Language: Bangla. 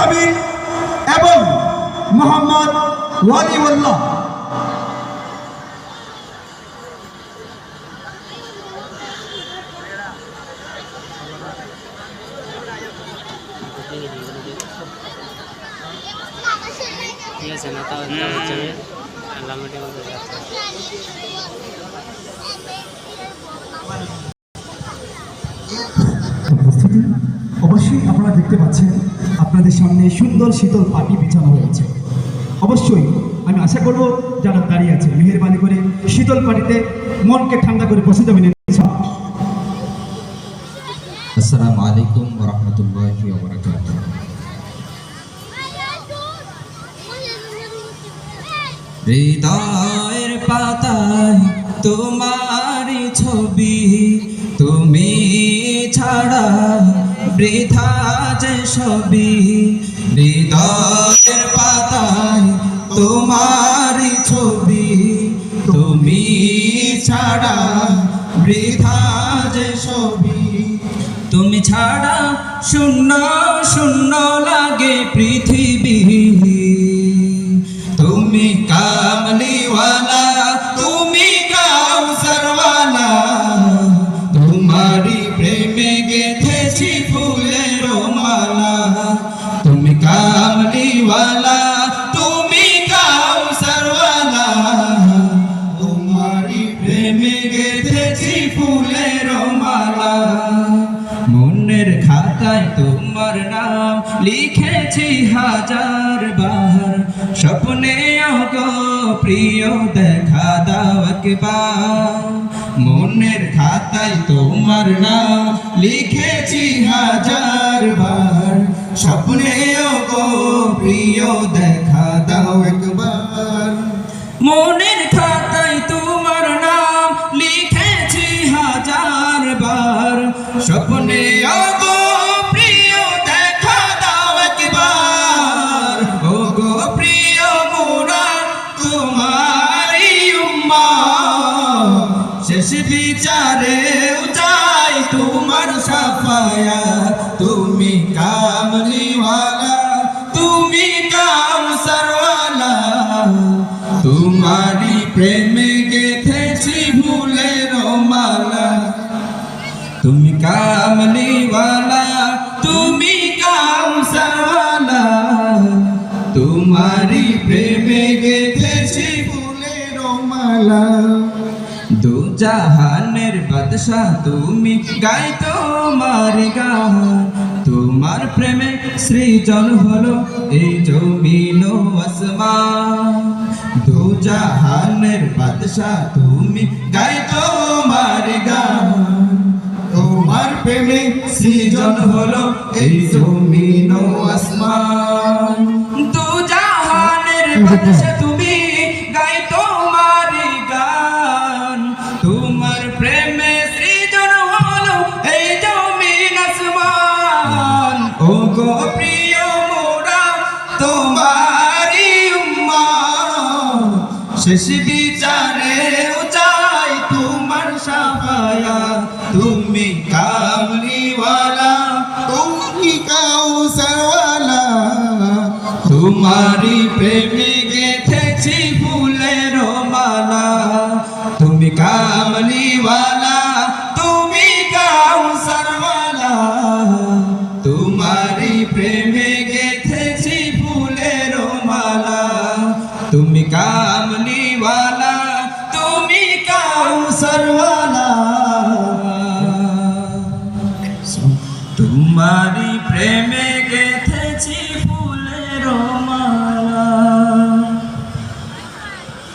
জামিল এবং মোহাম্মদ ওয়ালিউল্লাহ। ঠিক আছে না তাও লামিটের মধ্যে যাচ্ছে। অবশ্যই আপনারা দেখতে পাচ্ছেন আপনাদের সামনে সুন্দর শীতল পাটি বিছানো হয়েছে। অবশ্যই আমি আশা করব যারা দাঁড়িয়ে আছে মেহেরবানি করে শীতল পাটিতে মনকে ঠান্ডা করে বসে যাবেন। আসসালামু আলাইকুম ওয়া রাহমাতুল্লাহি ওয়া বারাকাতুহু। হৃদয়ের পাতায় তোমারই ছবি, তুমি ছাড়া বৃথা যে সবই। হৃদয়ের পাতায় তোমারই ছবি, তুমি ছাড়া বৃথা যে সবই। তুমি ছাড়া শূন্য শূন্য লাগে পৃথিবী। তুমি কামলিওয়ালা, তুমি কাউসারওয়ালা, তোমারি প্রেমে গেথেছি ফুলের মালা। তুমি কামলিওয়ালা, তুমি কাউসারওয়ালা, তোমারি প্রেমে গেথেছি ফুলের মালা। মনের খাতায় তোমার নাম লিখেছি হাজার বার, স্বপ্নে গো প্রিয় দেখা দাও একবার। মনের খাতায় তোমার নাম লিখেছি হাজার বার, স্বপ্নে গো প্রিয় দেখা দাও একবার। মনের খাতায় তোমার নাম লিখেছি হাজার বার, স্বপ্নে গো প্রিয় দেখা দাও একবার। ও গো প্রিয় মোরা তোমারি উম্মত, শেষ বিচারে চাই তোমার সাফায়াত। তুমি কামলিওয়ালা, তুমি কাউসারওয়ালা, তোমারি প্রেমে গেথেছি ফুলের মালা। তুমি কামলিওয়ালা, তুমি কাউসারওয়ালা, তোমারি প্রেমে গেথেছি ফুলের মালা। দু জাহানের বাদশাহ তুমি, গাই তোমার গান। তোমার প্রেমে সৃজন হলো এই জমিন ও আসমান। দু জাহানের বাদশাহ তুমি, গাই তোমার গান। তোমার প্রেমে সৃজন হলো এই জমিন ও আসমান। দু জাহানের বাদশাহ তুমি, গাই তোমার গান। তোমার প্রেমে সৃজন হলো এই জমিন আসমান। ও গো প্রিয় মোরা তোমারি উম্মত, শেষ বিচারে চাই তোমার সাফায়াত। তুমি কামলিওয়ালা, তুমি কাউসারওয়ালা, তোমারি প্রেমে গেথেছি ফুলের মালা। তুমি কামলিওয়ালা, তুমি কাউসারওয়ালা, তোমারি প্রেমে গেথেছি ফুলের মালা। তুমি কামলিওয়ালা, তুমি কাউসারওয়ালা,